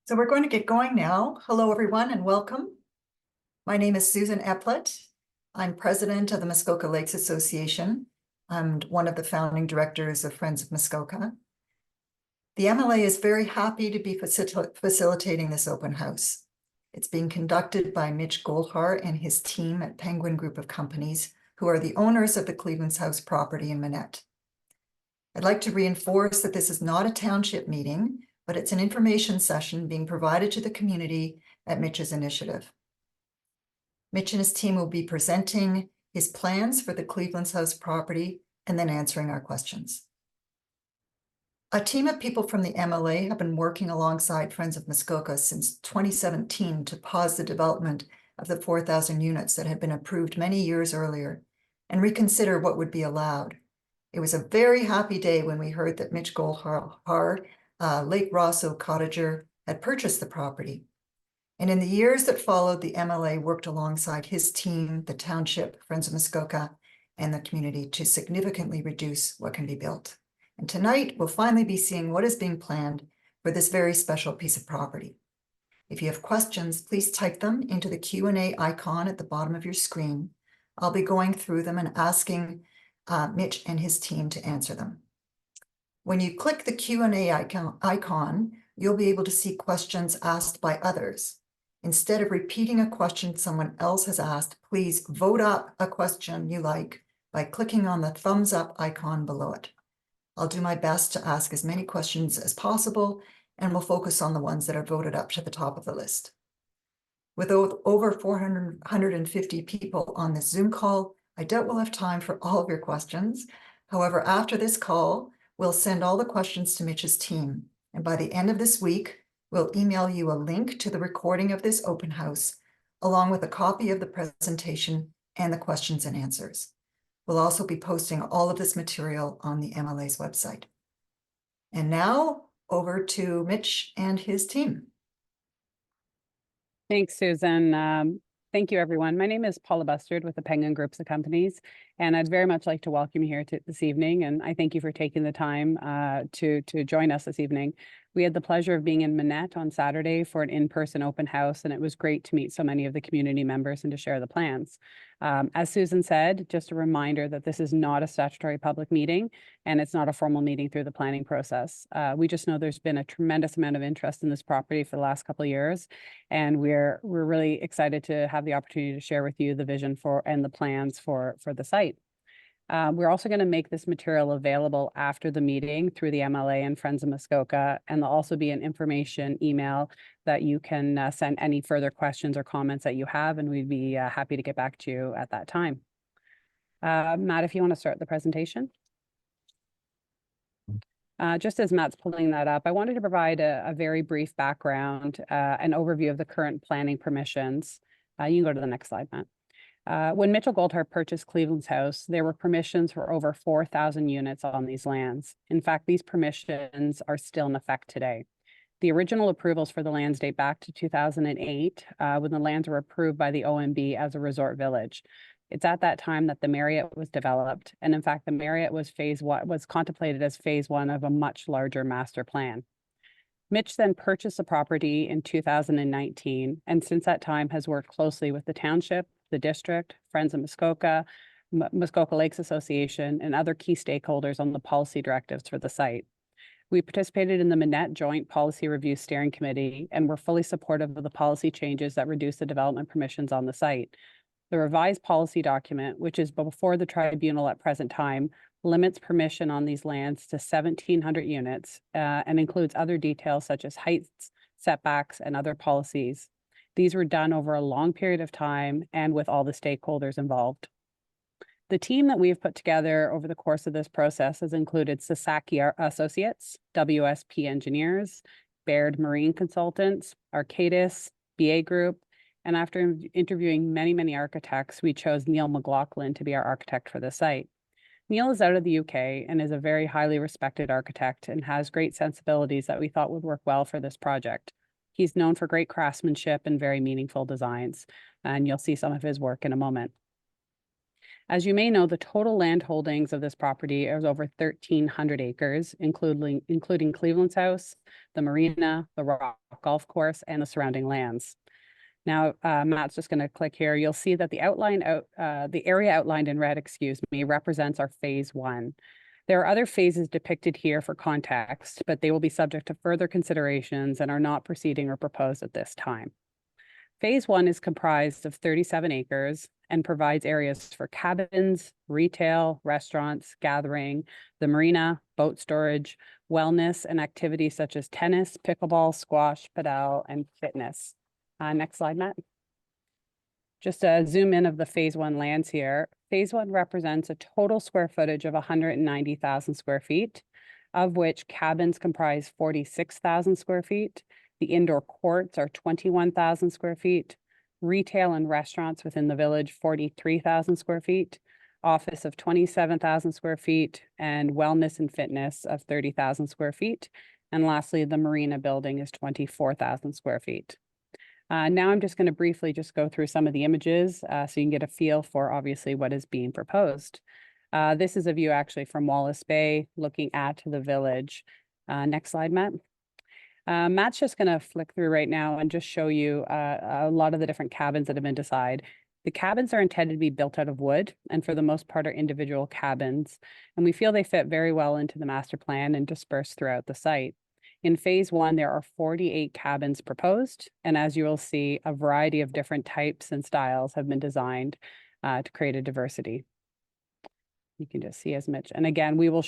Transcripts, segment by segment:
So we're going to get going now. Hello, everyone, and welcome. My name is Susan Eplett. I'm president of the Muskoka Lakes Association. I'm one of the founding directors of Friends of Muskoka. The MLA is very happy to be facilitating this open house. It's being conducted by Mitch Goldhar and his team at Penguin Group of Companies, who are the owners of the Cleveland's House property in Manette. I'd like to reinforce that this is not a township meeting, but it's an information session being provided to the community at Mitch's initiative. Mitch and his team will be presenting his plans for the Cleveland's House property and then answering our questions. A team of people from the MLA have been working alongside Friends of Muskoka since 2017 to pause the development of the 4,000 units that had been approved many years earlier and reconsider what would be allowed. It was a very happy day when we heard that Mitch Goldhar, Lake Rosso cottager, had purchased the property. And in the years that followed, the MLA worked alongside his team, the township, Friends of Muskoka, and the community to significantly reduce what can be built. And tonight, we'll finally be seeing what is being planned for this very special piece of property. If you have questions, please type them into the Q&A icon at the bottom of your screen. I'll be going through them and asking Mitch and his team to answer them. When you click the Q&A icon, you'll be able to see questions asked by others. Instead of repeating a question someone else has asked, please vote up a question you like by clicking on the thumbs up icon below it. I'll do my best to ask as many questions as possible, and we'll focus on the ones that are voted up to the top of the list. With over 450 people on this Zoom call, I doubt we'll have time for all of your questions. However, after this call, we'll send all the questions to Mitch's team. And by the end of this week, we'll email you a link to the recording of this open house, along with a copy of the presentation and the questions and answers. We'll also be posting all of this material on the MLA's website. And now over to Mitch and his team. Thanks, Susan. Thank you, everyone. My name is Paula Bustard with the Penguin Groups of Companies, and I'd very much like to welcome you here this evening. And I thank you for taking the time to join us this evening. We had the pleasure of being in Manette on Saturday for an in-person open house, and it was great to meet so many of the community members and to share the plans. As Susan said, just a reminder that this is not a statutory public meeting, and it's not a formal meeting through the planning process. We just know there's been a tremendous amount of interest in this property for the last couple of years, and we're really excited to have the opportunity to share with you the vision for and the plans for the site. We're also going to make this material available after the meeting through the MLA and Friends of Muskoka, and there'll also be an information email that you can send any further questions or comments that you have, and we'd be happy to get back to you at that time. Matt, if you want to start the presentation. Just as Matt's pulling that up, I wanted to provide a very brief background, an overview of the current planning permissions. You can go to the next slide, Matt. When Mitchell Goldhar purchased Cleveland's House, there were permissions for over 4,000 units on these lands. In fact, these permissions are still in effect today. The original approvals for the lands date back to 2008, when the lands were approved by the OMB as a resort village. It's at that time that the Marriott was developed, and in fact, the Marriott was contemplated as phase one of a much larger master plan. Mitch then purchased the property in 2019, and since that time has worked closely with the township, the district, Friends of Muskoka, Muskoka Lakes Association, and other key stakeholders on the policy directives for the site. We participated in the Manette Joint Policy Review Steering Committee and were fully supportive of the policy changes that reduce the development permissions on the site. The revised policy document, which is before the tribunal at present time, limits permission on these lands to 1,700 units and includes other details such as heights, setbacks, and other policies. These were done over a long period of time and with all the stakeholders involved. The team that we've put together over the course of this process has included Sasaki Associates, WSP Engineers, Baird Marine Consultants, Arcadis, BA Group, and after interviewing many architects, we chose Neil McLaughlin to be our architect for the site. Neil is out of the UK and is a very highly respected architect and has great sensibilities that we thought would work well for this project. He's known for great craftsmanship and very meaningful designs, and you'll see some of his work in a moment. As you may know, the total land holdings of this property is over 1,300 acres, including Cleveland's House, the marina, the Rock Golf Course, and the surrounding lands. Now, Matt's just going to click here. You'll see that the area outlined in red, represents our phase 1. There are other phases depicted here for context, but they will be subject to further considerations and are not proceeding or proposed at this time. Phase 1 is comprised of 37 acres and provides areas for cabins, retail, restaurants, gathering, the marina, boat storage, wellness, and activities such as tennis, pickleball, squash, padel, and fitness. Next slide, Matt. Just a zoom in of the phase 1 lands here. Phase 1 represents a total square footage of 190,000 square feet, of which cabins comprise 46,000 square feet. The indoor courts are 21,000 square feet. Retail and restaurants within the village, 43,000 square feet. Office of 27,000 square feet, and wellness and fitness of 30,000 square feet. And lastly, the marina building is 24,000 square feet. Now I'm just going to briefly just go through some of the images so you can get a feel for obviously what is being proposed. This is a view actually from Wallace Bay looking at the village. Next slide, Matt. Matt's just going to flick through right now and just show you a lot of the different cabins that have been decided. The cabins are intended to be built out of wood and for the most part are individual cabins. And we feel they fit very well into the master plan and dispersed throughout the site. In phase 1, there are 48 cabins proposed, and as you will see, a variety of different types and styles have been designed to create a diversity. You can just see as much. And again, we will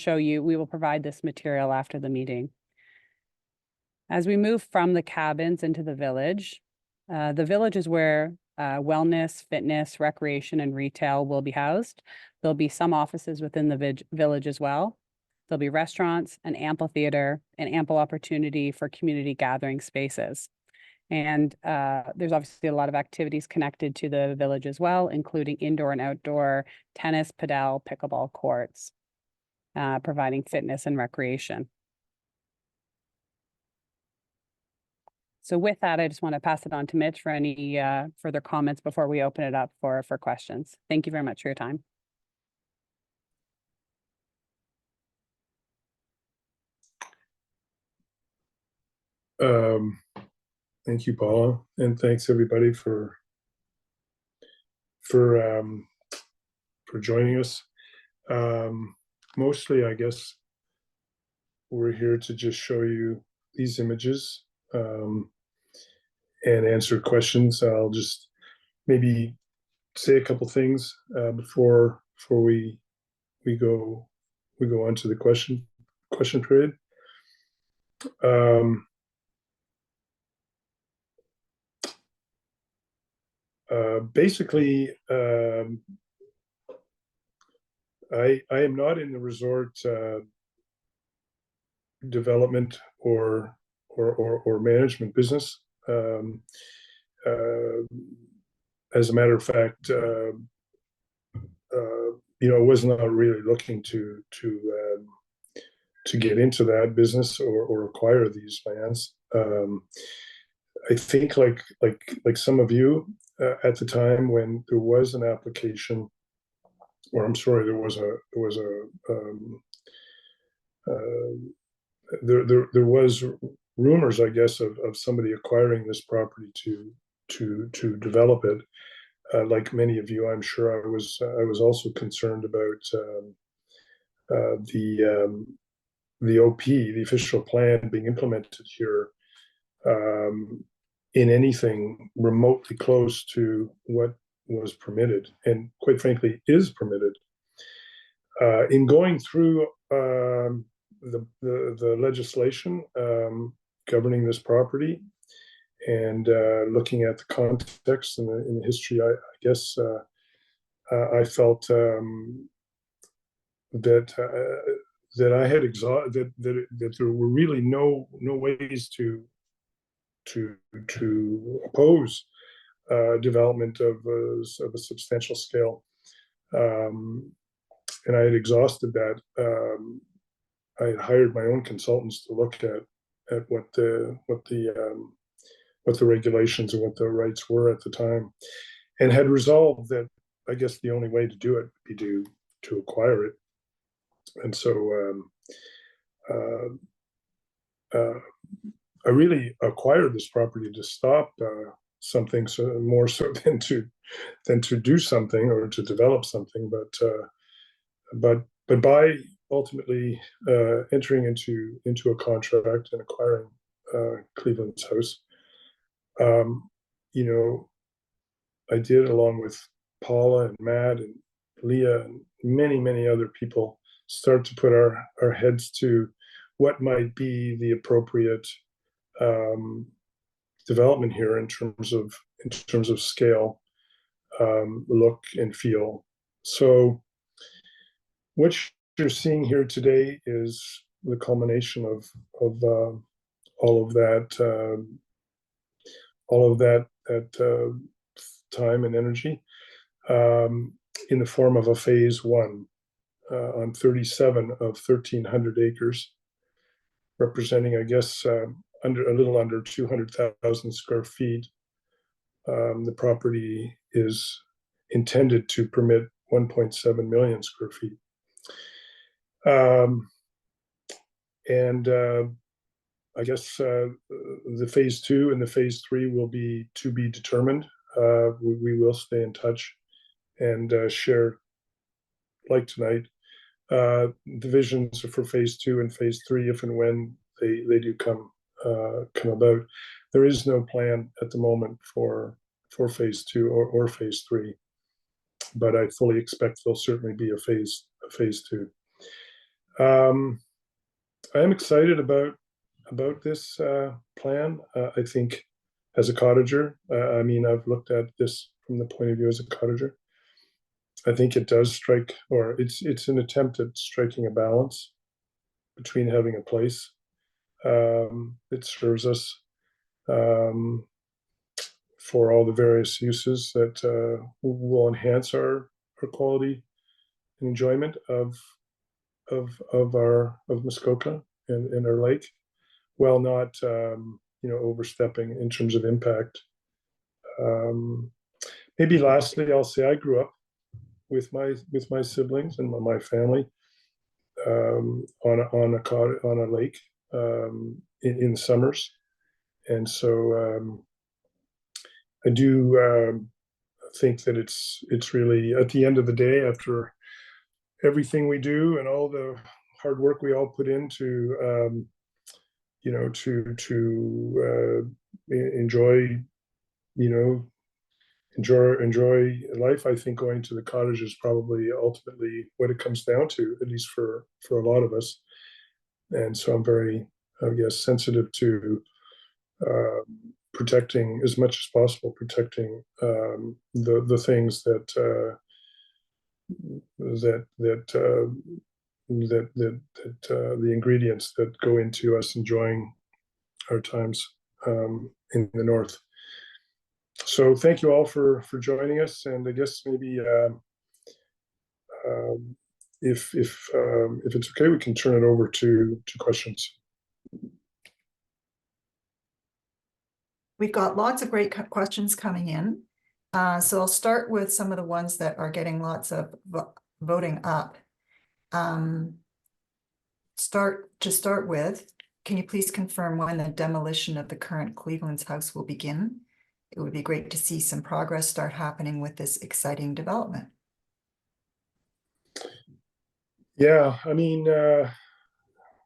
provide this material after the meeting. As we move from the cabins into the village is where wellness, fitness, recreation, and retail will be housed. There'll be some offices within the village as well. There'll be restaurants, an amphitheater, and ample opportunity for community gathering spaces. And there's obviously a lot of activities connected to the village as well, including indoor and outdoor tennis, padel, pickleball courts, providing fitness and recreation. So with that, I just want to pass it on to Mitch for any further comments before we open it up for questions. Thank you very much for your time. Thank you, Paula, and thanks everybody for joining us. Mostly, I guess, we're here to just show you these images and answer questions. I'll just maybe say a couple things before we go on to the question period. Basically, I am not in the resort development or management business. As a matter of fact, I was not really looking to get into that business or acquire these lands. I think like some of you at the time when there was an application, or I'm sorry, there was rumors, I guess, of somebody acquiring this property to develop it. Like many of you, I'm sure I was also concerned about the OP, the official plan being implemented here, in anything remotely close to what was permitted, and quite frankly is permitted. In going through the legislation governing this property and looking at the context and the history, I guess I felt that I had exhausted that there were really no ways to oppose development of a substantial scale, and I had exhausted that. I had hired my own consultants to look at what the regulations and what the rights were at the time, and had resolved that I guess the only way to do it would be to acquire it. And so I really acquired this property to stop something, so more so than to do something or to develop something, but by ultimately entering into a contract and acquiring Cleveland's House, you know, I did, along with Paula and Matt and Leah and many other people, start to put our heads to what might be the appropriate development here in terms of scale, look and feel. So what you're seeing here today is the culmination of all of that time and energy in the form of a phase one on 37 of 1,300 acres, representing, I guess, a little under 200,000 square feet. The property is intended to permit 1.7 million square feet. And I guess the phase two and the phase three will be to be determined. We will stay in touch and share, like tonight, the visions for phase two and phase three, if and when they do come about. There is no plan at the moment for phase two or phase three, but I fully expect there'll certainly be a phase two. I am excited about this plan. I think, as a cottager, I mean, I've looked at this from the point of view as a cottager. I think it does strike, or it's an attempt at striking a balance between having a place that serves us for all the various uses that will enhance our quality and enjoyment of Muskoka and our lake, while not overstepping in terms of impact. Maybe lastly, I'll say I grew up with my siblings and my family on a lake in summers, and so I do think that it's really, at the end of the day, after everything we do and all the hard work we all put into enjoy life, I think going to the cottage is probably ultimately what it comes down to, at least for a lot of us. And so I'm very, I guess, sensitive to protecting as much as possible, protecting the things that the ingredients that go into us enjoying our times in the north. So thank you all for joining us, and I guess maybe if it's okay, we can turn it over to questions. We've got lots of great questions coming in. So I'll start with some of the ones that are getting lots of voting up. To start with, can you please confirm when the demolition of the current Cleveland's House will begin? It would be great to see some progress start happening with this exciting development. Yeah, I mean,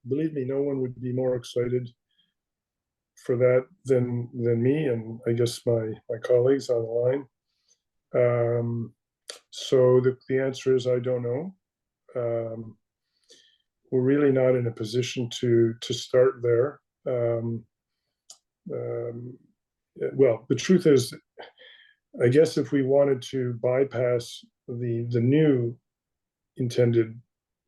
believe me, no one would be more excited for that than me, and I guess my colleagues on the line. So the answer is I don't know. We're really not in a position to start there. Well, the truth is, I guess if we wanted to bypass the new intended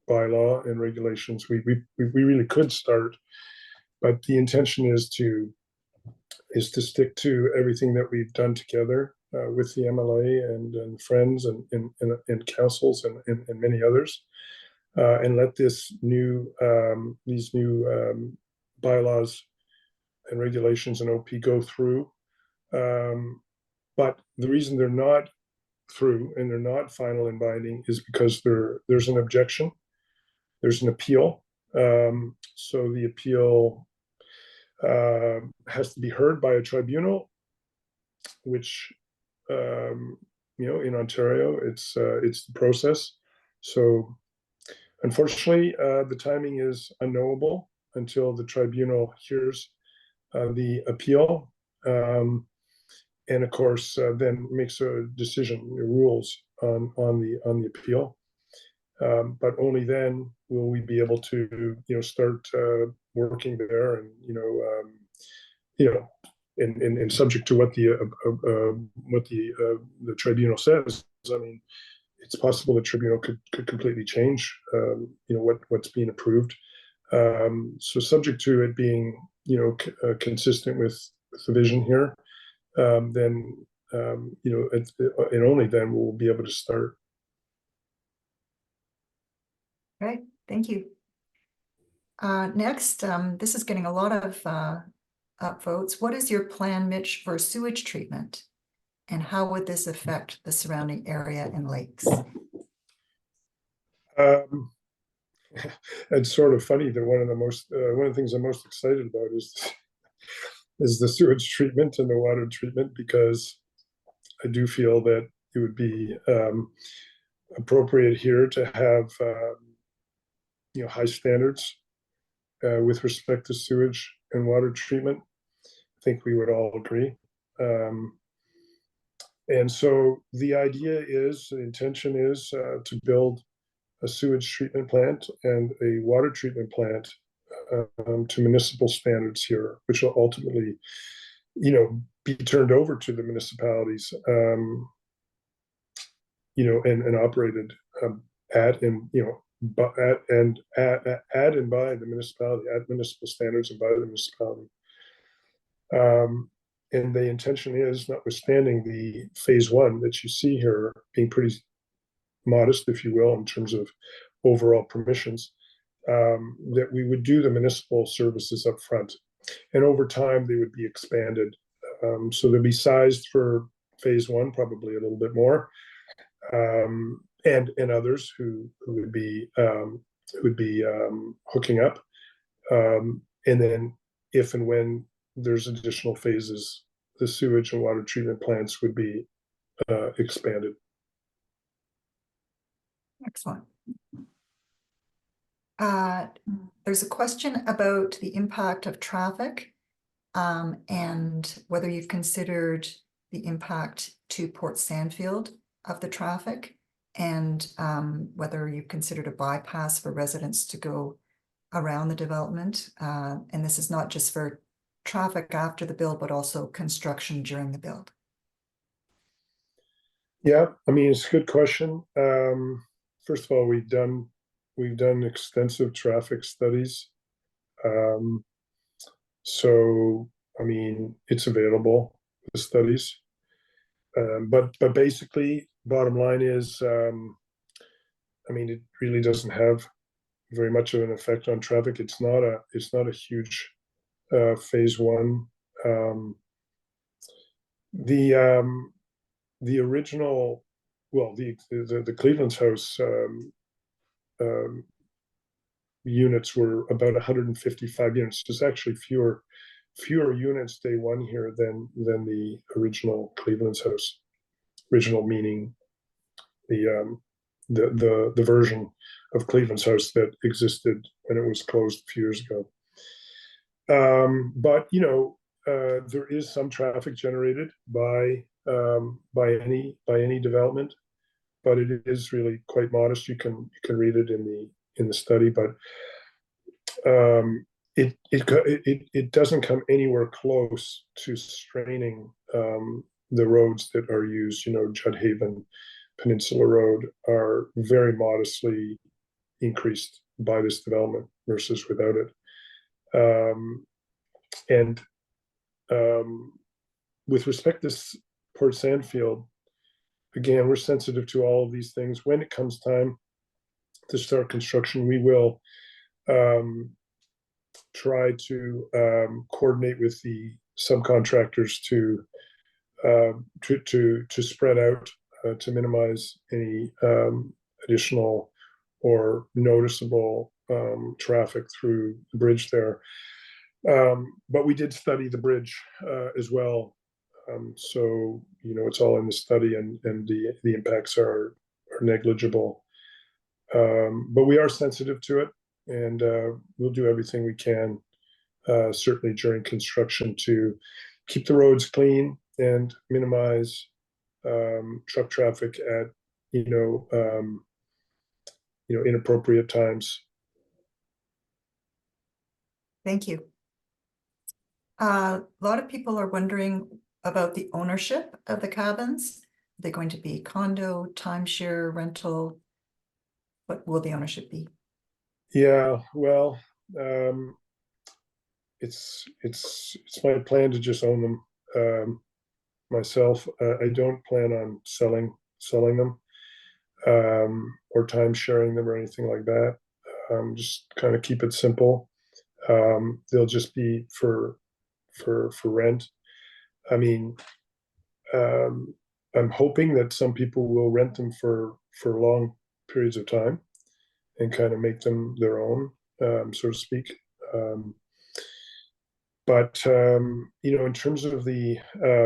bylaw and regulations, we really could start, but the intention is to stick to everything that we've done together with the MLA and friends and councils and many others, and let these new bylaws and regulations and OP go through. But the reason they're not through and they're not final and binding is because there's an objection, there's an appeal. So the appeal has to be heard by a tribunal, which in Ontario, it's the process. So unfortunately, the timing is unknowable until the tribunal hears the appeal, and of course then makes a decision, rules on the appeal. But only then will we be able to start working there, and and subject to what the tribunal says. I mean, it's possible the tribunal could completely change what's being approved. So subject to it being consistent with the vision here, then and only then we'll be able to start. Okay, thank you. Next, this is getting a lot of upvotes. What is your plan, Mitch, for sewage treatment? And how would this affect the surrounding area and lakes? It's sort of funny that one of the things I'm most excited about is the sewage treatment and the water treatment, because I do feel that it would be appropriate here to have high standards with respect to sewage and water treatment. I think we would all agree. And so the intention is to build a sewage treatment plant and a water treatment plant to municipal standards here, which will ultimately, be turned over to the municipalities, and operated at and by the municipality, at municipal standards and by the municipality. And the intention is, notwithstanding the phase one that you see here being pretty modest, if you will, in terms of overall permissions, that we would do the municipal services up front. And over time, they would be expanded. So they'll be sized for phase one, probably a little bit more, and others who would be hooking up. And then if and when there's additional phases, the sewage and water treatment plants would be expanded. Excellent. There's a question about the impact of traffic, and whether you've considered the impact to Port Sandfield of the traffic, and whether you've considered a bypass for residents to go around the development. And this is not just for traffic after the build, but also construction during the build. Yeah, I mean, it's a good question. First of all, we've done extensive traffic studies. So, I mean, it's available, the studies. But basically, bottom line is, I mean, it really doesn't have very much of an effect on traffic. It's not a huge phase one. The original, well, the Cleveland's House units were about 155 units. There's actually fewer units day one here than the original Cleveland's House. Original meaning the version of Cleveland's House that existed when it was closed a few years ago. But there is some traffic generated by any development, but it is really quite modest. You can read it in the study, but it doesn't come anywhere close to straining the roads that are used. Judhaven, Peninsula Road are very modestly increased by this development versus without it. And with respect to Port Sandfield, again, we're sensitive to all of these things. When it comes time to start construction, we will try to coordinate with the subcontractors to spread out to minimize any additional or noticeable traffic through the bridge there. But we did study the bridge as well. So, it's all in the study, and the impacts are negligible. But we are sensitive to it, and we'll do everything we can, certainly during construction, to keep the roads clean and minimize truck traffic at inappropriate times. Thank you. A lot of people are wondering about the ownership of the cabins. Are they going to be condo, timeshare, rental? What will the ownership be? Yeah, well, it's my plan to just own them myself. I don't plan on selling them or time sharing them or anything like that. Just kind of keep it simple. They'll just be for rent. I mean, I'm hoping that some people will rent them for long periods of time and kind of make them their own, so to speak. But in terms of the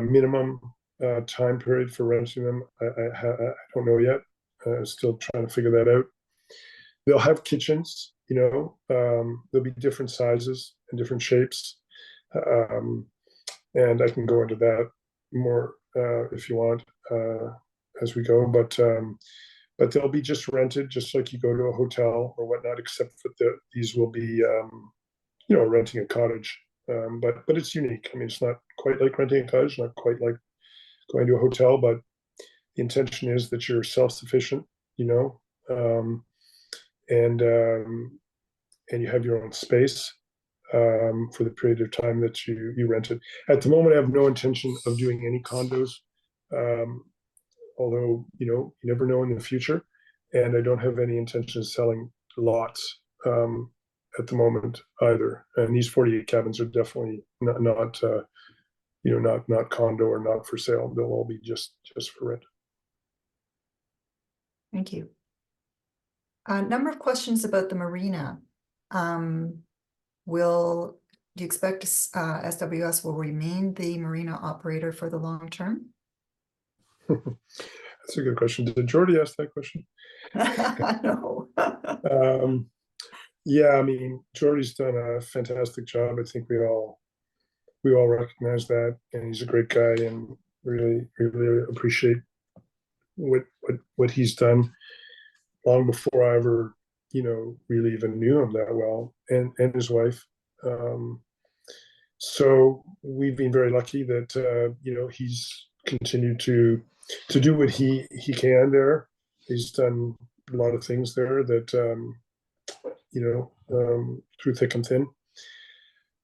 minimum time period for renting them, I don't know yet. Still trying to figure that out. They'll have kitchens, there'll be different sizes and different shapes. And I can go into that more if you want as we go. But they'll be just rented, just like you go to a hotel or whatnot, except that these will be, renting a cottage. But it's unique. I mean, it's not quite like renting a cottage, not quite like going to a hotel, but the intention is that you're self-sufficient, and you have your own space for the period of time that you rent it. At the moment, I have no intention of doing any condos, although you never know in the future, and I don't have any intention of selling lots at the moment either. And these 48 cabins are definitely not condo or not for sale. They'll all be just for rent. Thank you. A number of questions about the marina. Do you expect SWS will remain the marina operator for the long term? That's a good question. Did Jordy ask that question? No. Yeah, I mean, Jordy's done a fantastic job. I think we all recognize that, and he's a great guy, and really appreciate what he's done long before I ever, really even knew him that well, and his wife. So we've been very lucky that he's continued to do what he can there. He's done a lot of things there that through thick and thin.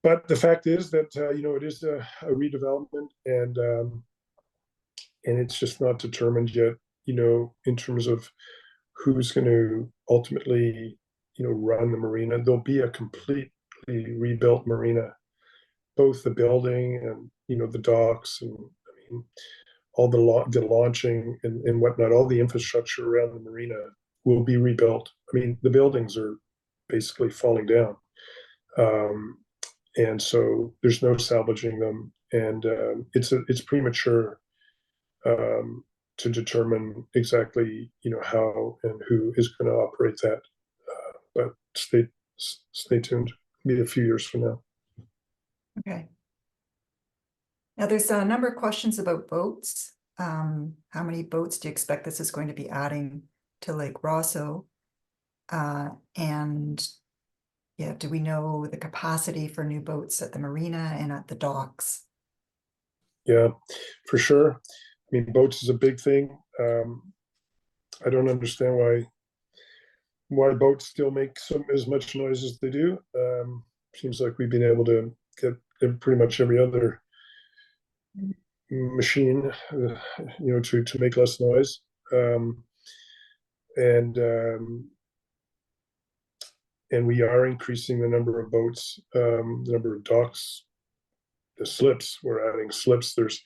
But the fact is that it is a redevelopment, and it's just not determined yet, in terms of who's going to ultimately run the marina. There'll be a completely rebuilt marina, both the building and the docks, and I mean all the launching and whatnot. All the infrastructure around the marina will be rebuilt. I mean, the buildings are basically falling down, and so there's no salvaging them, and it's premature to determine exactly how and who is going to operate that, but stay tuned. Maybe a few years from now. Okay. Now there's a number of questions about boats. How many boats do you expect this is going to be adding to Lake Rosseau? And yeah, do we know the capacity for new boats at the marina and at the docks? Yeah, for sure. I mean, boats is a big thing. I don't understand why boats still make as much noise as they do. Seems like we've been able to get pretty much every other machine, to make less noise. And we are increasing the number of boats, the number of docks, the slips. We're adding slips. There's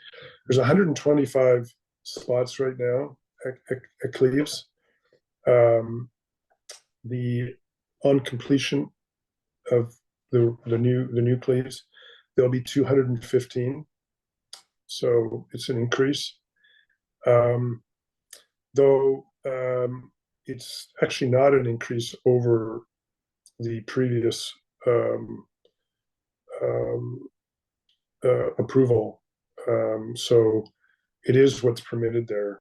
125 spots right now at Cleves. The on completion of the new Cleves, there'll be 215. So it's an increase. Though it's actually not an increase over the previous approval. So it is what's permitted there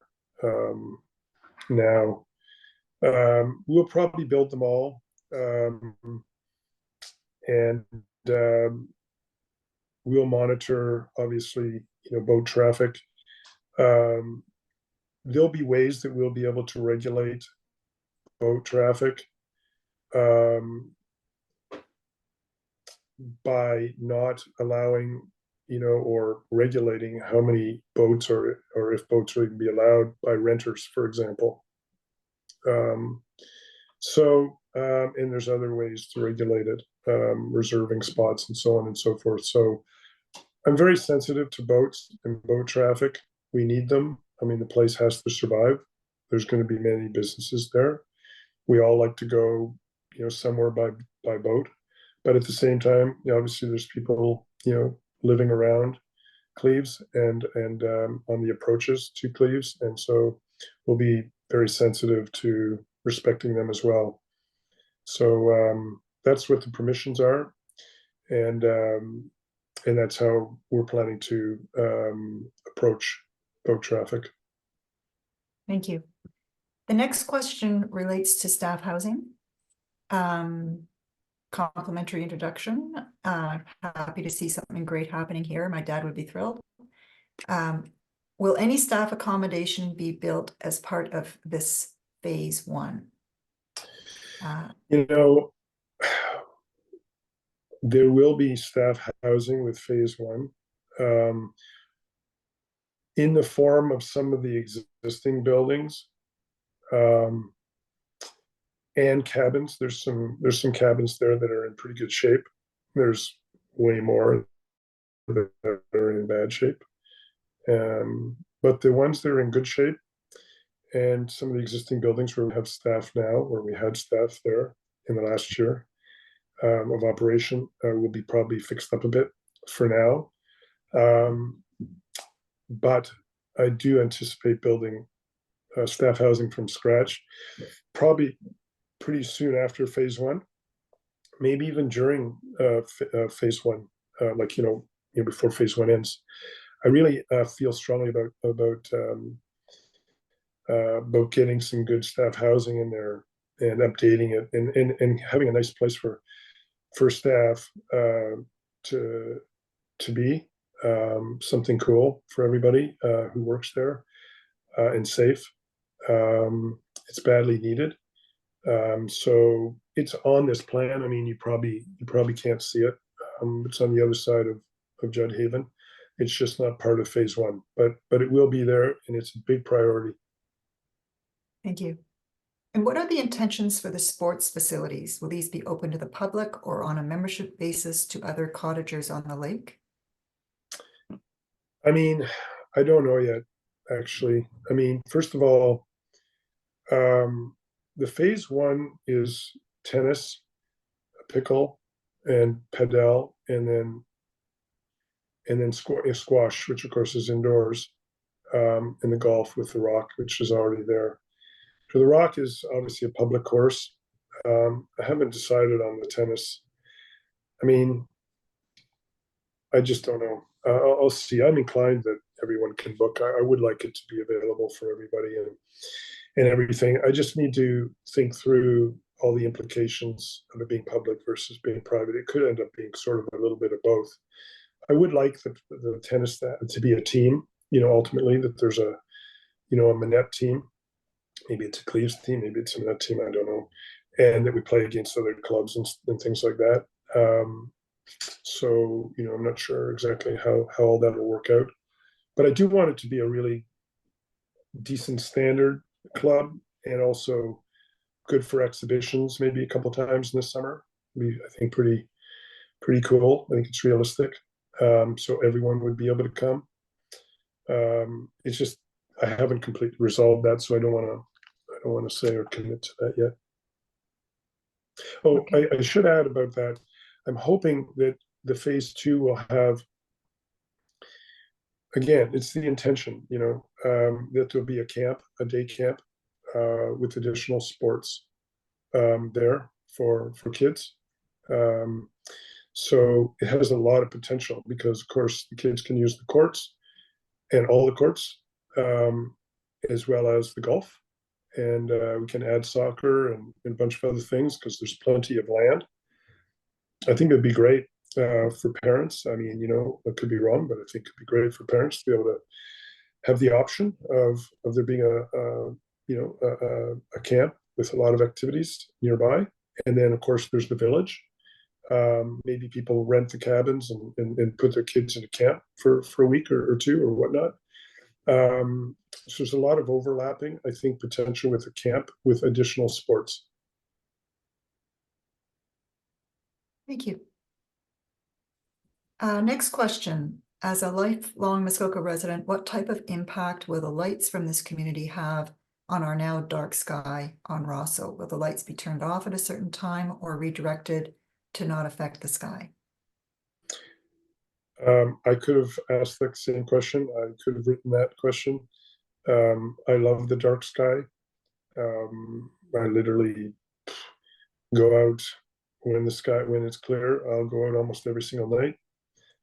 now. We'll probably build them all, and we'll monitor, obviously, boat traffic. There'll be ways that we'll be able to regulate boat traffic by not allowing, or regulating how many boats or if boats will even be allowed by renters, for example. And there's other ways to regulate it, reserving spots and so on and so forth. So I'm very sensitive to boats and boat traffic. We need them. I mean, the place has to survive. There's going to be many businesses there. We all like to go, somewhere by boat. But at the same time, obviously there's people, living around Cleves and on the approaches to Cleves. And so we'll be very sensitive to respecting them as well. So that's what the permissions are. And that's how we're planning to approach boat traffic. Thank you. The next question relates to staff housing. Complimentary introduction. Happy to see something great happening here. My dad would be thrilled. Will any staff accommodation be built as part of this phase one? There will be staff housing with phase one, in the form of some of the existing buildings, and cabins. There's some cabins there that are in pretty good shape. There's way more that are in bad shape. But the ones that are in good shape, and some of the existing buildings where we have staff now, or we had staff there in the last year of operation, will be probably fixed up a bit for now. But I do anticipate building staff housing from scratch, probably pretty soon after phase one, maybe even during phase one, before phase one ends. I really feel strongly about getting some good staff housing in there and updating it and having a nice place for staff to be, something cool for everybody who works there, and safe. It's badly needed. So it's on this plan. I mean, you probably can't see it. It's on the other side of Judd Haven. It's just not part of phase one, but it will be there, and it's a big priority. Thank you. And what are the intentions for the sports facilities? Will these be open to the public or on a membership basis to other cottagers on the lake? I mean, I don't know yet, actually. I mean, first of all, the phase one is tennis, pickle, and padel, and then squash, which of course is indoors, and the golf with the Rock, which is already there. So the Rock is obviously a public course. I haven't decided on the tennis. I mean, I just don't know. I'll see. I'm inclined that everyone can book. I would like it to be available for everybody and everything. I just need to think through all the implications of it being public versus being private. It could end up being sort of a little bit of both. I would like the tennis to be a team, ultimately, that there's a Manette team. Maybe it's a Cleves team, maybe it's a Manette team, I don't know. And that we play against other clubs and things like that. So, I'm not sure exactly how all that will work out. But I do want it to be a really decent standard club, and also good for exhibitions, maybe a couple times in the summer. I think pretty cool. I think it's realistic. So everyone would be able to come. It's just I haven't completely resolved that, so I don't want to say or commit to that yet. Oh, Okay. I should add about that. I'm hoping that the phase 2 will have, again, it's the intention, that there'll be a day camp, with additional sports, there for kids. So it has a lot of potential because, of course, the kids can use the courts and all the courts, as well as the golf. And we can add soccer and a bunch of other things because there's plenty of land. I think it'd be great for parents. I mean, I could be wrong, but I think it'd be great for parents to be able to have the option of there being a camp with a lot of activities nearby. And then, of course, there's the village. Maybe people rent the cabins and put their kids in a camp for a week or two or whatnot. So there's a lot of overlapping, I think, potential with a camp with additional sports. Thank you. Next question. As a lifelong Muskoka resident, what type of impact will the lights from this community have on our now dark sky on Rosso? Will the lights be turned off at a certain time or redirected to not affect the sky? I could have asked that same question. I could have written that question. I love the dark sky. I literally go out when it's clear. I'll go out almost every single night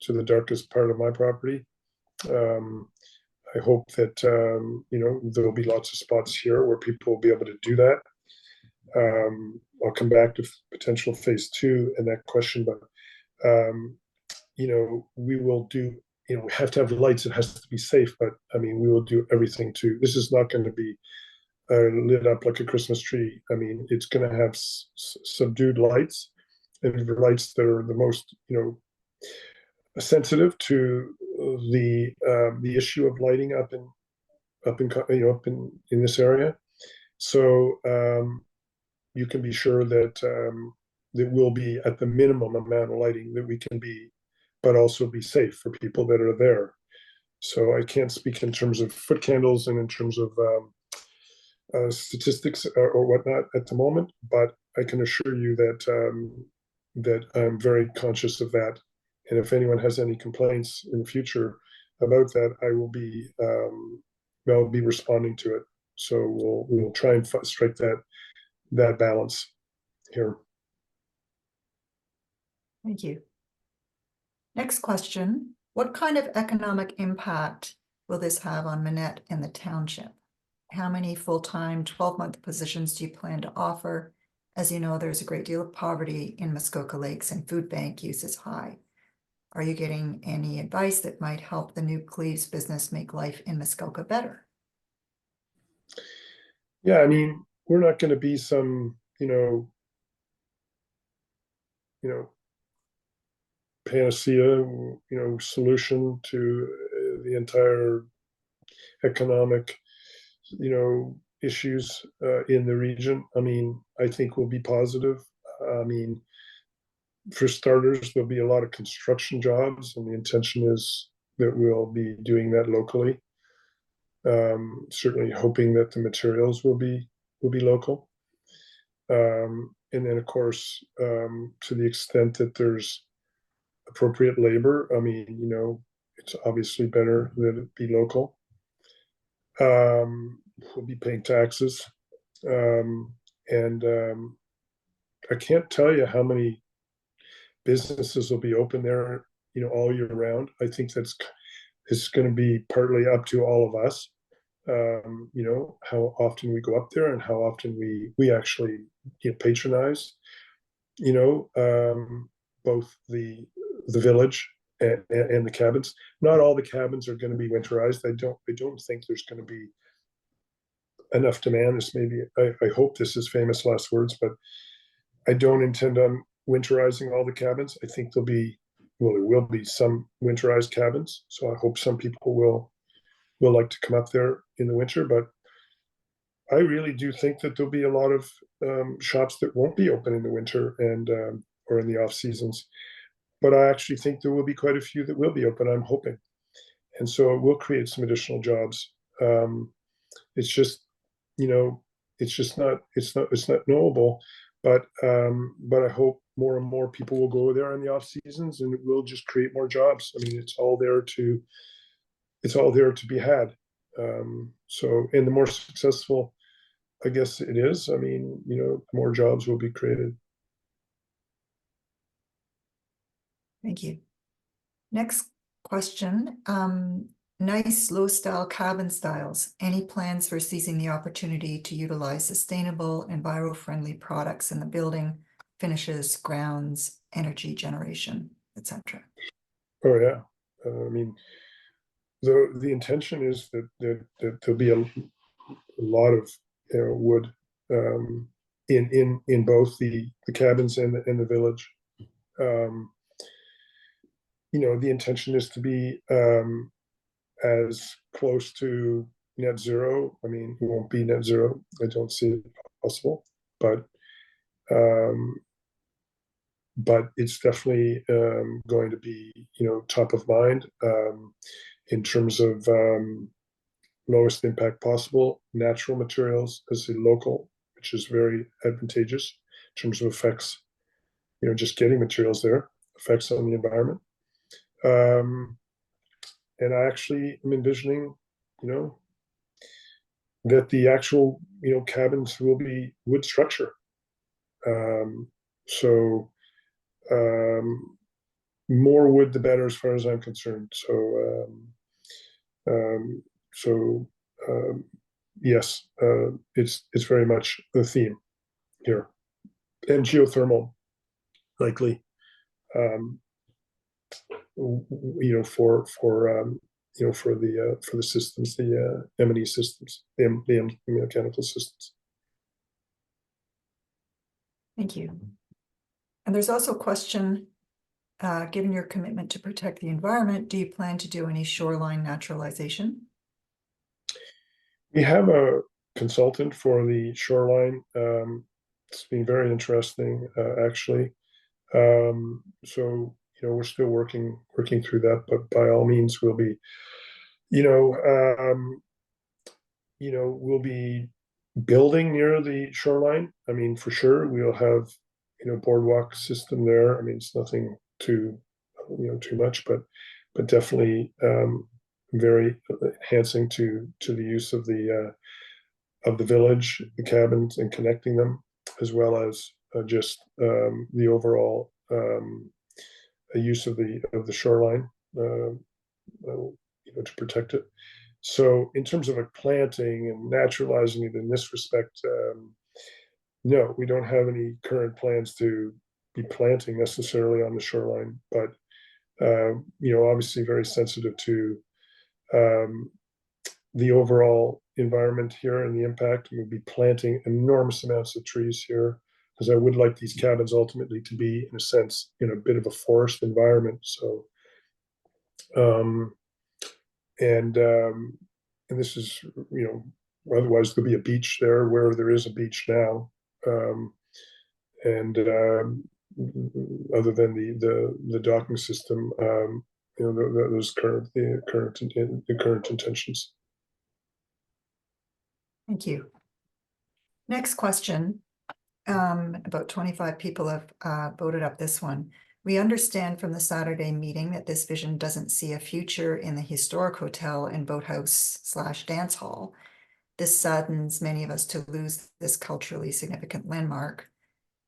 to the darkest part of my property. I hope that there'll be lots of spots here where people will be able to do that. I'll come back to potential phase 2 and that question, but we will do. We have to have lights. It has to be safe, but I mean, we will do everything to. This is not going to be lit up like a Christmas tree. I mean, it's going to have subdued lights and lights that are the most, sensitive to the issue of lighting up in this area. So you can be sure that that will be at the minimum amount of lighting that we can be, but also be safe for people that are there. So I can't speak in terms of foot candles and in terms of statistics or whatnot at the moment, but I can assure you that I'm very conscious of that. And if anyone has any complaints in the future about that, I'll be responding to it. So we'll try and strike that balance here. Thank you. Next question. What kind of economic impact will this have on Minette and the township? How many full-time 12-month positions do you plan to offer? As you know, there's a great deal of poverty in Muskoka Lakes and food bank use is high. Are you getting any advice that might help the new Cleves business make life in Muskoka better? Yeah, I mean, we're not going to be some, panacea, solution to the entire economic, issues in the region. I mean, I think we'll be positive. I mean, for starters, there'll be a lot of construction jobs, and the intention is that we'll be doing that locally. Certainly hoping that the materials will be local. And then, of course, to the extent that there's appropriate labor, I mean, it's obviously better that it be local. We'll be paying taxes. And I can't tell you how many businesses will be open there, all year round. I think it's going to be partly up to all of us. How often we go up there and how often we actually patronize, both the village and the cabins. Not all the cabins are going to be winterized. I don't think there's going to be enough demand. I hope this is famous last words, but I don't intend on winterizing all the cabins. I think there will be some winterized cabins. So I hope some people will like to come up there in the winter, but I really do think that there'll be a lot of shops that won't be open in the winter and or in the off seasons. But I actually think there will be quite a few that will be open. I'm hoping, and so it will create some additional jobs It's just, you know, it's not knowable. But I hope more and more people will go there in the off seasons, and it will just create more jobs. I mean, it's all there to be had. So, and the more successful, I guess it is. I mean, you know, more jobs will be created. Thank you. Next question. Nice low style cabin styles. Any plans for seizing the opportunity to utilize sustainable, enviro-friendly products in the building, finishes, grounds, energy generation, etc.? Oh yeah. I mean, the intention is that there'll be a lot of, you know, wood in both the cabins and the village. You know, the intention is to be as close to net zero. I mean, it won't be net zero. I don't see it possible, but it's definitely going to be, you know, top of mind in terms of lowest impact possible, natural materials as a local, which is very advantageous in terms of effects, you know, just getting materials there, effects on the environment. And I actually am envisioning, you know, that the actual, you know, cabins will be wood structure. So more wood, the better, as far as I'm concerned. So yes, it's very much the theme here, and geothermal likely. You know, for you know, for the systems, the M&E systems, the mechanical systems. Thank you. And there's also a question, given your commitment to protect the environment, do you plan to do any shoreline naturalization? We have a consultant for the shoreline. It's been very interesting, actually. So, you know, we're still working through that, but by all means, we'll be, you know, we'll be building near the shoreline. I mean, for sure, we'll have, you know, boardwalk system there. I mean, it's nothing too, you know, too much, but definitely very enhancing to the use of the village, the cabins, and connecting them, as well as just the overall use of the shoreline, you know, to protect it. So, in terms of a planting and naturalizing it in this respect, no, we don't have any current plans to be planting necessarily on the shoreline, but you know, obviously very sensitive to the overall environment here and the impact. We'll be planting enormous amounts of trees here, because I would like these cabins ultimately to be, in a sense, in a bit of a forest environment. So, and this is, you know, otherwise there'll be a beach there where there is a beach now, and other than the docking system, you know, those current intentions. Thank you. Next question. About 25 people have voted up this one. We understand from the Saturday meeting that this vision doesn't see a future in the historic hotel and boathouse/dance hall. This saddens many of us to lose this culturally significant landmark.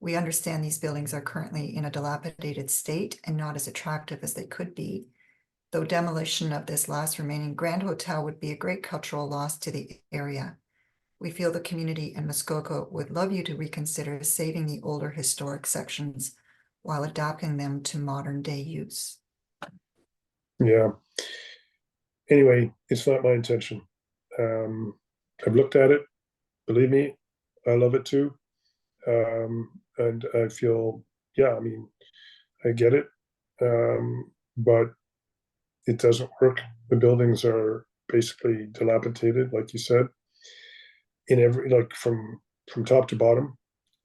We understand these buildings are currently in a dilapidated state and not as attractive as they could be, though demolition of this last remaining Grand Hotel would be a great cultural loss to the area. We feel the community in Muskoka would love you to reconsider saving the older historic sections while adapting them to modern day use. Yeah. Anyway, it's not my intention. I've looked at it. Believe me, I love it too. And I feel, yeah, I mean, I get it. But it doesn't work. The buildings are basically dilapidated, like you said, in every, like from top to bottom.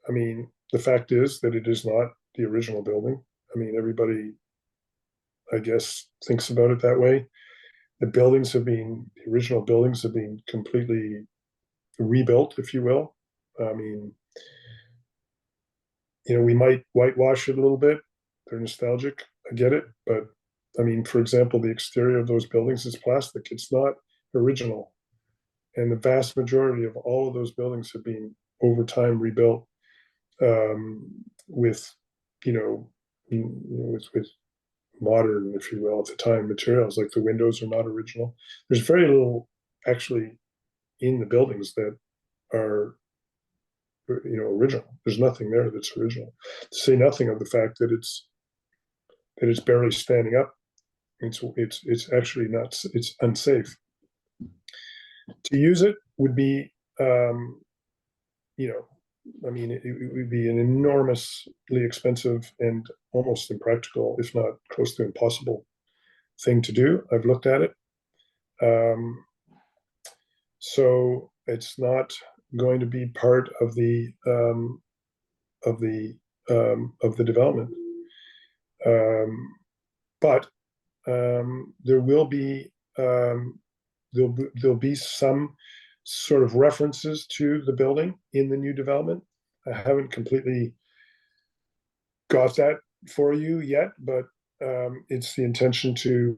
I mean, the fact is that it is not the original building. I mean, everybody, I guess, thinks about it that way. the original buildings have been completely rebuilt, if you will. I mean, we might whitewash it a little bit. They're nostalgic. I get it. But I mean, for example, the exterior of those buildings is plastic. It's not original. And the vast majority of all of those buildings have been over time rebuilt with, with modern, if you will, at the time materials. Like the windows are not original. There's very little actually in the buildings that are original. There's nothing there that's original. To say nothing of the fact that it's barely standing up. It's actually not. It's unsafe. To use it would be, I mean, it would be an enormously expensive and almost impractical, if not close to impossible, thing to do. I've looked at it. So it's not going to be part of the development. But there will be there'll be some sort of references to the building in the new development. I haven't completely got that for you yet, but it's the intention to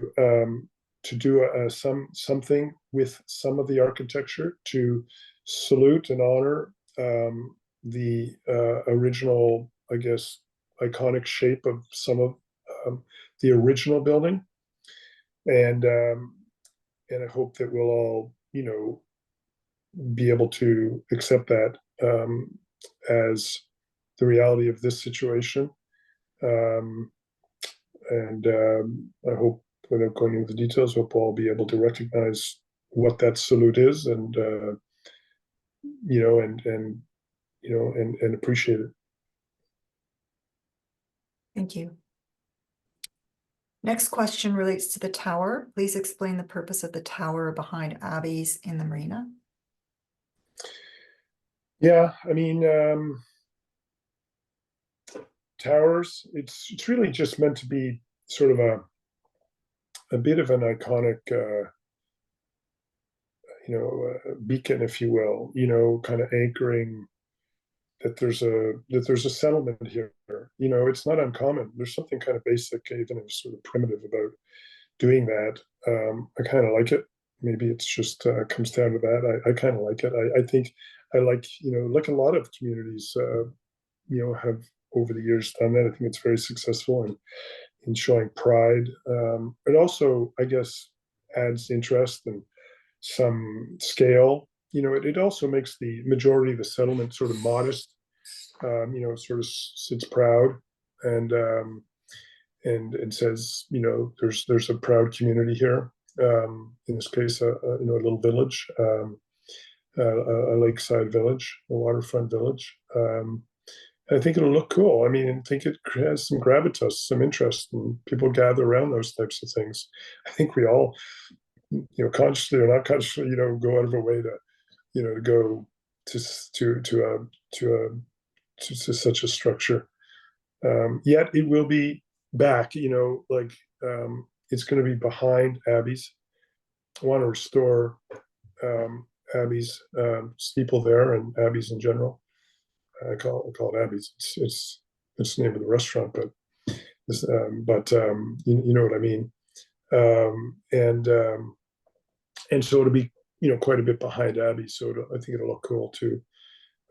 do something with some of the architecture to salute and honor the original, I guess, iconic shape of some of the original building, and I hope that we'll all, be able to accept that as the reality of this situation. And I hope, without going into the details, hope we'll all be able to recognize what that salute is, and and appreciate it. Thank you. Next question relates to the tower. Please explain the purpose of the tower behind Abby's in the marina. Yeah, I mean, towers, it's really just meant to be sort of a bit of an iconic beacon, if you will, kind of anchoring that there's a settlement here. It's not uncommon. There's something kind of basic, even sort of primitive, about doing that. I kind of like it. Maybe it's just comes down to that. I kind of like it. I think I like a lot of communities have over the years done that. I think it's very successful in showing pride. It also, I guess, adds interest and some scale. It also makes the majority of the settlement sort of modest. Sort of sits proud and says, there's a proud community here. In this case, a little village, a lakeside village, a waterfront village. I think it'll look cool. I mean, I think it has some gravitas, some interest, and people gather around those types of things. I think we all, consciously or not consciously, go out of our way to, to go to such a structure. Yet it will be back, it's going to be behind Abby's. I want to restore Abby's steeple there, and Abby's in general. I call it Abby's. It's the name of the restaurant, but you know what I mean. And so it'll be quite a bit behind Abby. So I think it'll look cool too.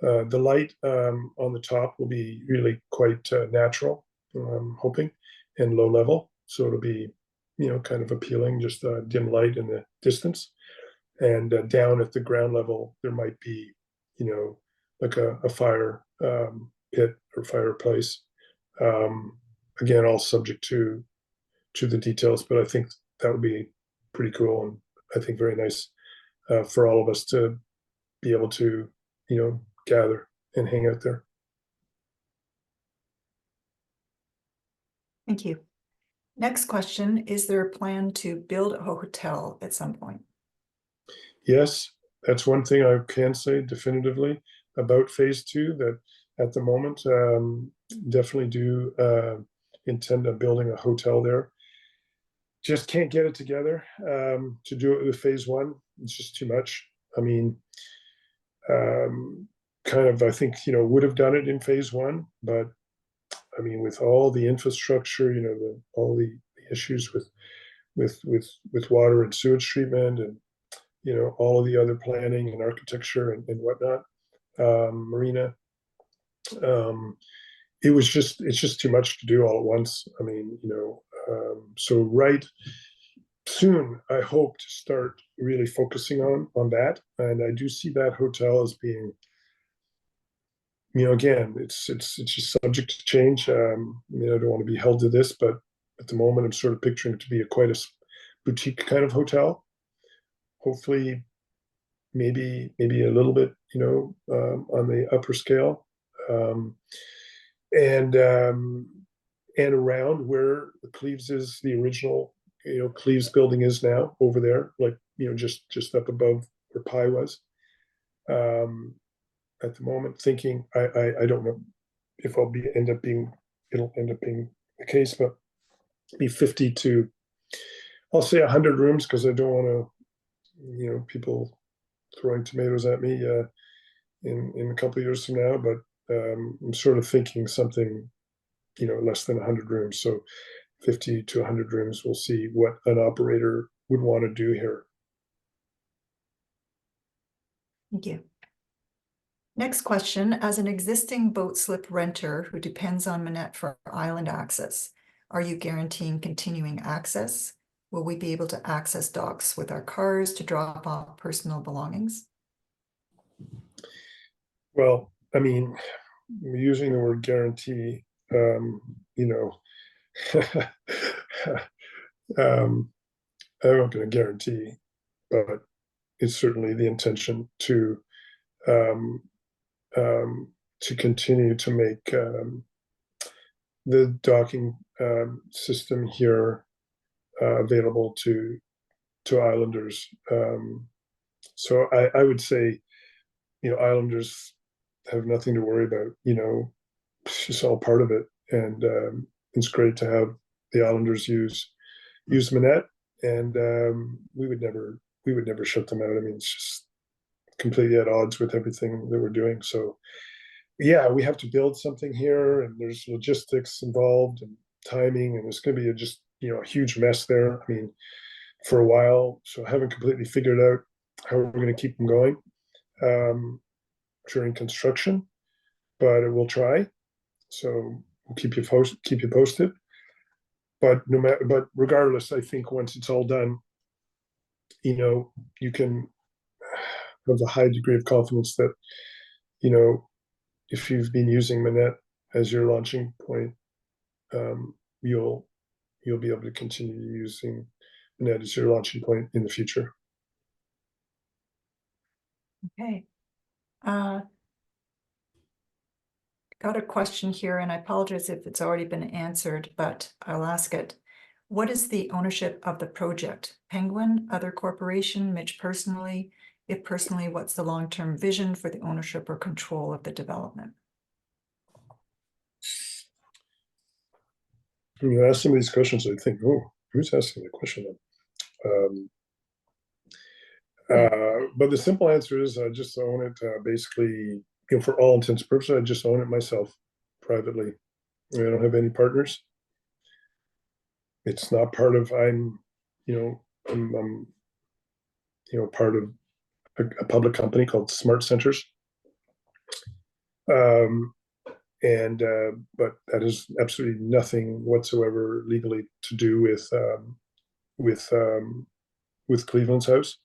The light on the top will be really quite natural, I'm hoping, and low level. So it'll be kind of appealing, just a dim light in the distance. And down at the ground level, there might be like a fire pit or fireplace. Again, all subject to the details, but I think that would be pretty cool, and I think very nice for all of us to be able to gather and hang out there. Thank you. Next question, is there a plan to build a hotel at some point? Yes, that's one thing I can say definitively about phase 2, that at the moment definitely do intend on building a hotel there. just can't get it together to do it with phase one. It's just too much. I mean, kind of, I think, would have done it in phase one, but I mean, with all the infrastructure, all the issues with water and sewage treatment, and all of the other planning and architecture and whatnot, marina. It's just too much to do all at once. I mean, so right soon, I hope to start really focusing on that, and I do see that hotel as being, again, it's just subject to change. I mean, I don't want to be held to this, but at the moment, I'm sort of picturing it to be quite a boutique kind of hotel. Hopefully, maybe a little bit, on the upper scale, and around where the Cleves is, the original, Cleves building is now over there, like just up above where Pi was. At the moment, thinking I don't know if it'll end up being the case, but be 50 to, I'll say 100 rooms, because I don't want to, people throwing tomatoes at me in a couple of years from now. But I'm sort of thinking something, less than 100 rooms. So 50 to 100 rooms. We'll see what an operator would want to do here. Thank you. Next question, as an existing boat slip renter who depends on Manette for island access, are you guaranteeing continuing access? Will we be able to access docks with our cars to drop off personal belongings? Well, I mean, using the word guarantee, I'm not going to guarantee, but it's certainly the intention to continue to make the docking system here available to islanders. So I would say, islanders have nothing to worry about. It's just all part of it, and it's great to have the islanders use Manette, and we would never shut them out. I mean, it's just completely at odds with everything that we're doing. So yeah, we have to build something here, and there's logistics involved and timing, and it's going to be a huge mess there. I mean, for a while, so I haven't completely figured out how we're going to keep them going during construction, but we'll try. So we'll keep you posted. But regardless, I think once it's all done, you can have a high degree of confidence that, if you've been using Manette as your launching point, you'll be able to continue using Manette as your launching point in the future. Okay. Got a question here, and I apologize if it's already been answered, but I'll ask it. What is the ownership of the project? Penguin, other corporation, Mitch personally? If personally, what's the long-term vision for the ownership or control of the development? When you ask some of these questions, I think, oh, who's asking the question? But the simple answer is I just own it basically, for all intents and purposes, I just own it myself privately. I don't have any partners. It's not part of, I'm part of a public company called Smart Centers. But that has absolutely nothing whatsoever legally to do with Cleveland's House.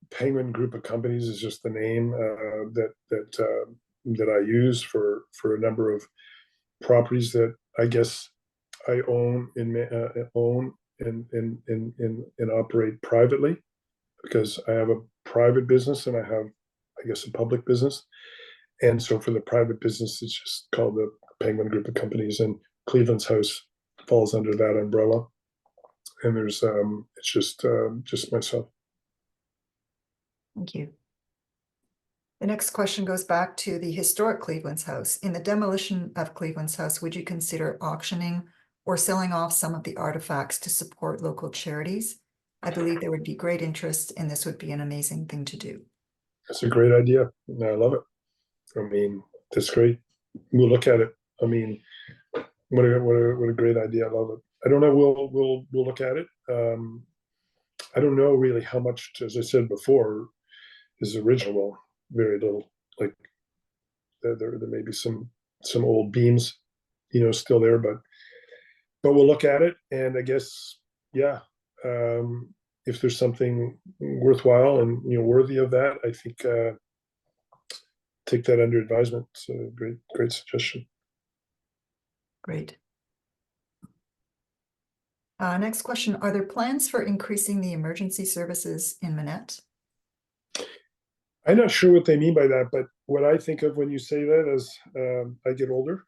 Penguin Group of Companies is just the name that I use for a number of properties that I guess I own and operate privately, because I have a private business and I have, I guess, a public business. And so for the private business, it's just called the Penguin Group of Companies, and Cleveland's House falls under that umbrella. And there's it's just myself. Thank you. The next question goes back to the historic Cleveland's House. In the demolition of Cleveland's House, would you consider auctioning or selling off some of the artifacts to support local charities. I believe there would be great interest, and this would be an amazing thing to do. That's a great idea. And I love it. I mean, that's great. We'll look at it. I mean, what a great idea. I love it. I don't know. We'll look at it. I don't know really how much, as I said before, is original. Very little. Like there may be some old beams, still there, but we'll look at it. And I guess, yeah, if there's something worthwhile and worthy of that, I think take that under advisement. It's a great suggestion. Great. Next question, are there plans for increasing the emergency services in Manette? I'm not sure what they mean by that, but what I think of when you say that as I get older,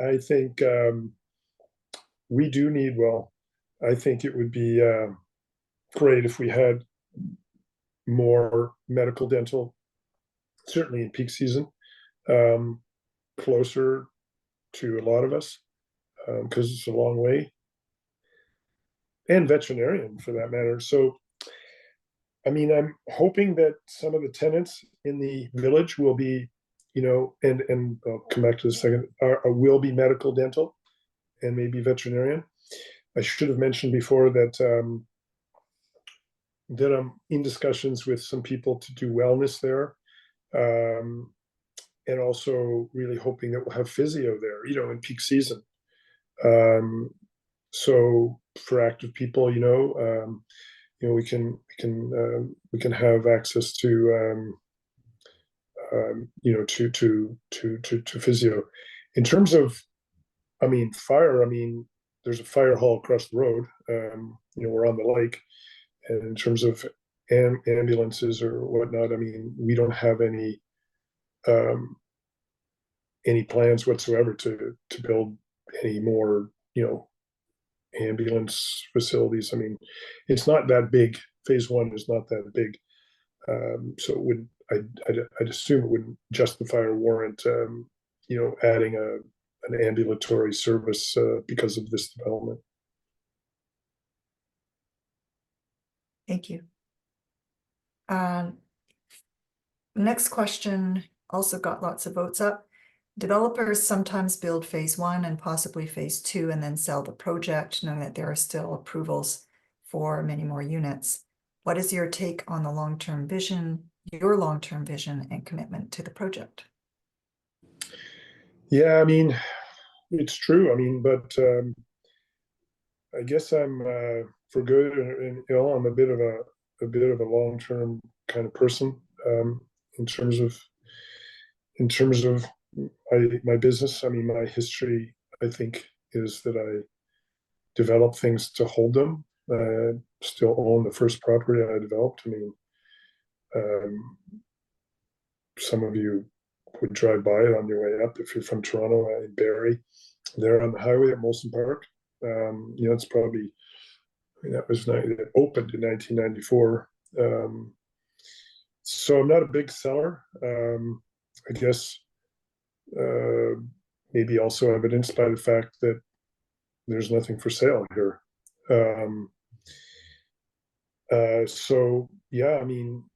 I think we do need, I think it would be great if we had more medical dental, certainly in peak season, closer to a lot of us, because it's a long way, and veterinarian for that matter. So, I mean, I'm hoping that some of the tenants in the village will be, and I'll come back to this second, will be medical dental and maybe veterinarian. I should have mentioned before that that I'm in discussions with some people to do wellness there, and also really hoping that we'll have physio there, in peak season. So for active people, we can have access to to physio. In terms of, fire, there's a fire hall across the road. We're on the lake, and in terms of ambulances or whatnot, we don't have any plans whatsoever to build any more, ambulance facilities. It's not that big. Phase 1 is not that big, so it would. I'd assume it wouldn't justify or warrant, adding an ambulatory service because of this development. Thank you. Next question also got lots of votes up. Developers sometimes build phase 1 and possibly phase 2 and then sell the project, knowing that there are still approvals for many more units. What is your take on the long-term vision, your long-term vision and commitment to the project? Yeah, it's true. But I guess I'm for good and ill. I'm a bit of a long-term kind of person, in terms of my business. My history, I think, is that I develop things to hold them. I still own the first property I developed. Some of you would drive by it on your way up if you're from Toronto, in Barrie, there on the highway at Molson Park. It's probably, it opened in 1994. So I'm not a big seller. I guess maybe also evidenced by the fact that there's nothing for sale here. So yeah,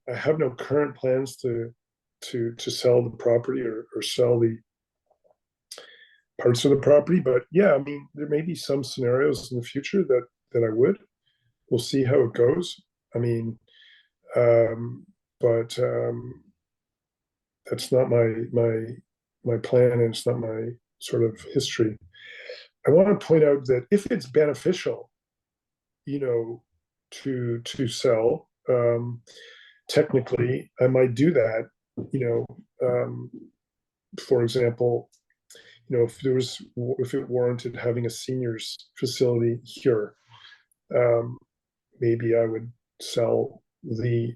I have no current plans to sell the property or sell the parts of the property, but yeah, there may be some scenarios in the future that I would. We'll see how it goes. But that's not my plan, and it's not my sort of history. I want to point out that if it's beneficial, to sell, technically, I might do that. For example, if it warranted having a seniors facility here, maybe I would sell the.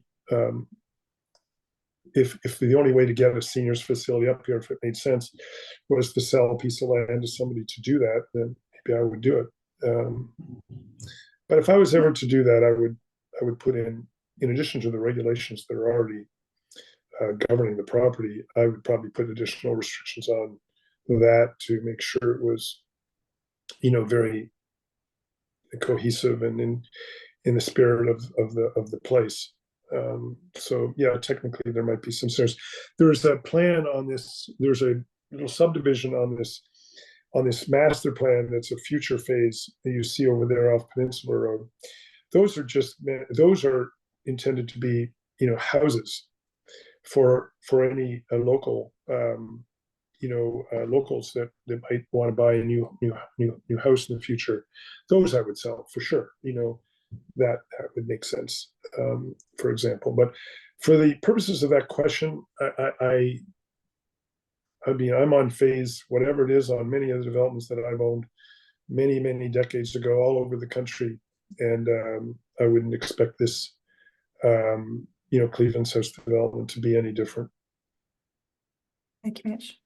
If the only way to get a seniors facility up here, if it made sense, was to sell a piece of land to somebody to do that, then maybe I would do it. But if I was ever to do that, I would put in addition to the regulations that are already governing the property, I would probably put additional restrictions on that to make sure it was very cohesive and in the spirit of the place. So yeah, technically there might be some sense. There's a plan on this. There's a little subdivision on this master plan that's a future phase that you see over there off Peninsula Road. Those are intended to be houses for any local locals that might want to buy a new house in the future. Those I would sell for sure. That would make sense, for example. But for the purposes of that question, I mean, I'm on phase whatever it is on many of the developments that I've owned many decades ago all over the country, and I wouldn't expect this Cleveland's House development to be any different. Thank you, Mitch.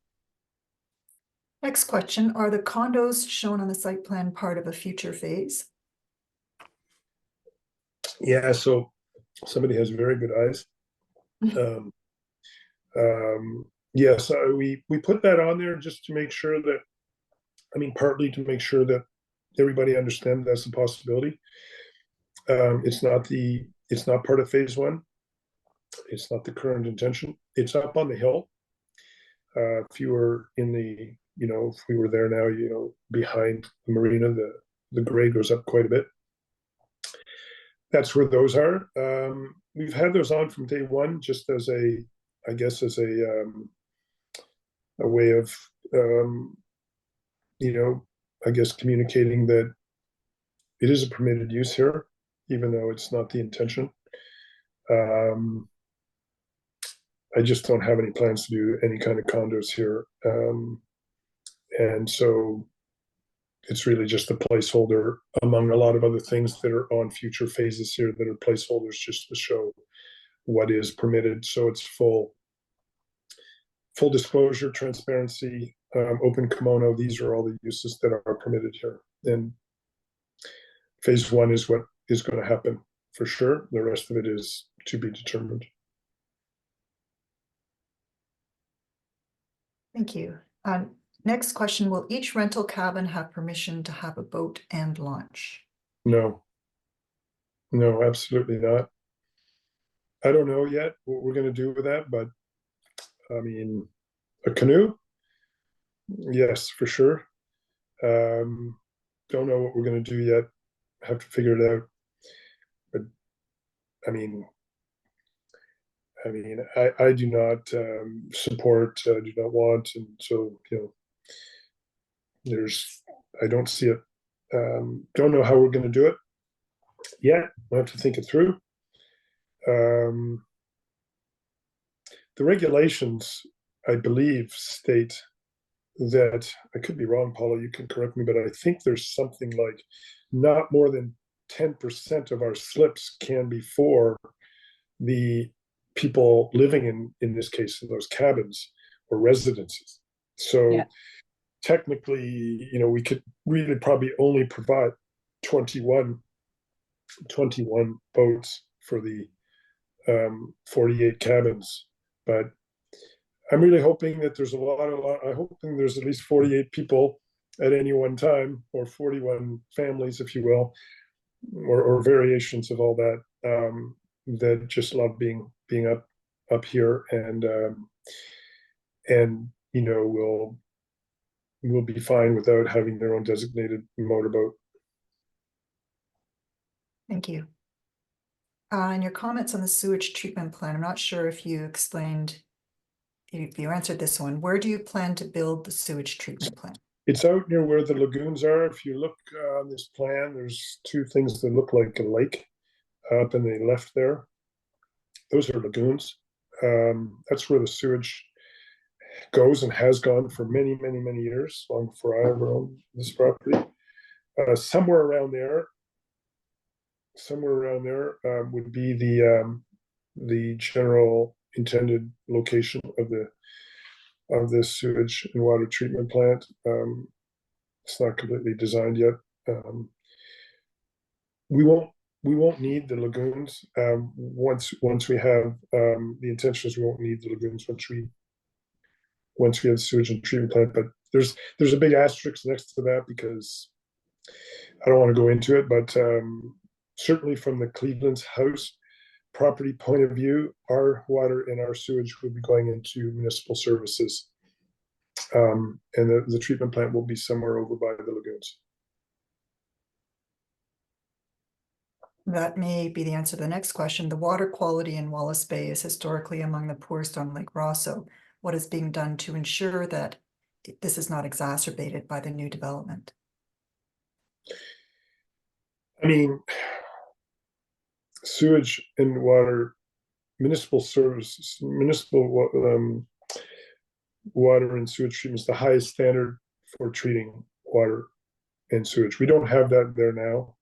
Next question, are the condos shown on the site plan part of a future phase? Yeah, so somebody has very good eyes. Yes, we put that on there just to make sure that, partly to make sure that everybody understands that's a possibility. It's not part of phase one. It's not the current intention. It's up on the hill. If you were if we were there now, behind the marina, the grade goes up quite a bit. That's where those are. We've had those on from day one, just as a way of, communicating that it is a permitted use here, even though it's not the intention. I just don't have any plans to do any kind of condos here. And so it's really just a placeholder among a lot of other things that are on future phases here that are placeholders just to show what is permitted. So it's full disclosure, transparency, open kimono. These are all the uses that are permitted here. And phase one is what is going to happen for sure. The rest of it is to be determined. Thank you. Next question, will each rental cabin have permission to have a boat and launch? No, absolutely not. I don't know yet what we're going to do with that, but a canoe, yes, for sure. Don't know what we're going to do yet. Have to figure it out. But I do not support, do not want, and so I don't see it. Don't know how we're going to do it yet. We'll have to think it through. The regulations, I believe, state that, I could be wrong, Paula, you can correct me, but I think there's something like not more than 10% of our slips can be for the people living in this case, in those cabins or residences. So yeah. Technically, we could really probably only provide 21 boats for the 48 cabins. But I'm really hoping that there's I'm hoping there's at least 48 people at any one time, or 41 families, if you will, or variations of all that, that just love being up here, and will be fine without having their own designated motorboat. Thank you. And your comments on the sewage treatment plan, I'm not sure if you explained, if you answered this one. Where do you plan to build the sewage treatment plant? It's out near where the lagoons are. If you look on this plan, there's two things that look like a lake up in the left there. Those are lagoons. That's where the sewage goes and has gone for many years, long before I ever owned this property. Somewhere around there would be the general intended location of this sewage and water treatment plant. It's not completely designed yet. We won't need the lagoons once we have the intention is we won't need the lagoons once we have the sewage and treatment plant. But there's a big asterisk next to that, because I don't want to go into it, but certainly from the Cleveland's House property point of view, our water and our sewage will be going into municipal services. And the treatment plant will be somewhere over by the lagoons. That may be the answer to the next question. The water quality in Wallace Bay is historically among the poorest on Lake Rosso. What is being done to ensure that this is not exacerbated by the new development? I mean, sewage and water, municipal services, water and sewage treatment is the highest standard for treating water and sewage. We don't have that there now.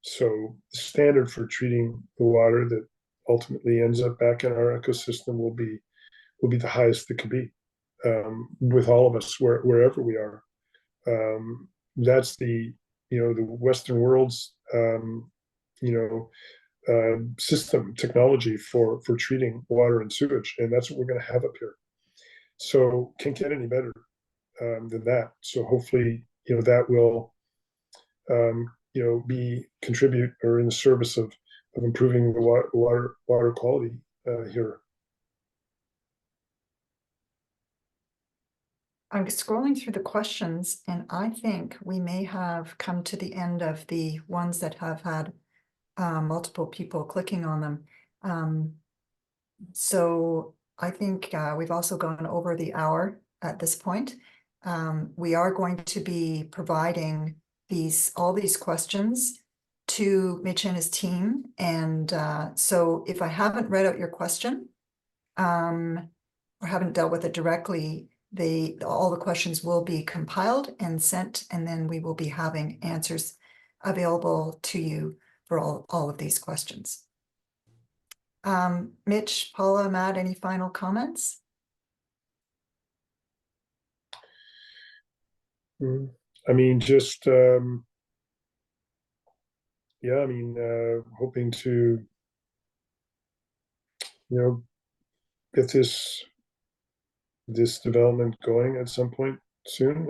So the standard for treating the water that ultimately ends up back in our ecosystem will be the highest it could be, with all of us wherever we are. That's the Western world's system technology for treating water and sewage, and that's what we're going to have up here. So can't get any better than that. So hopefully, that will be contribute or in the service of improving the water quality here. I'm scrolling through the questions, and I think we may have come to the end of the ones that have had multiple people clicking on them. So I think we've also gone over the hour at this point. We are going to be providing all these questions to Mitch and his team. And so if I haven't read out your question or haven't dealt with it directly, all the questions will be compiled and sent, and then we will be having answers available to you for all of these questions. Mitch, Paula, Matt, any final comments? I mean, just hoping to get this development going at some point soon.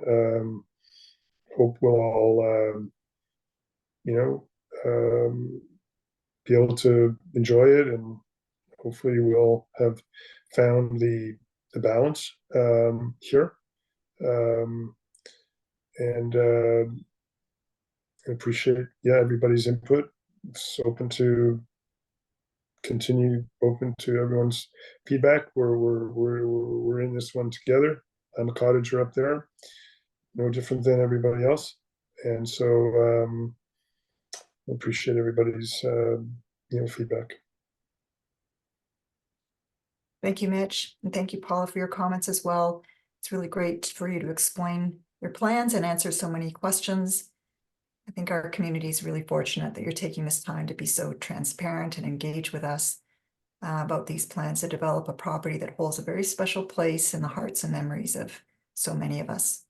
Hope we'll all be able to enjoy it, and hopefully we'll have found the balance here. And appreciate everybody's input. It's open to everyone's feedback. We're in this one together. I'm a cottager up there, no different than everybody else, and so appreciate everybody's feedback. Thank you, Mitch, and thank you, Paula, for your comments as well. It's really great for you to explain your plans and answer so many questions. I think our community is really fortunate that you're taking this time to be so transparent and engage with us about these plans to develop a property that holds a very special place in the hearts and memories of so many of us.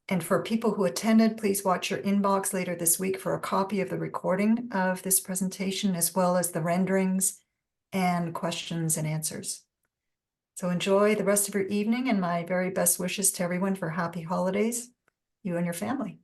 And for people who attended, please watch your inbox later this week for a copy of the recording of this presentation, as well as the renderings and questions and answers. So enjoy the rest of your evening, and my very best wishes to everyone for happy holidays, you and your family.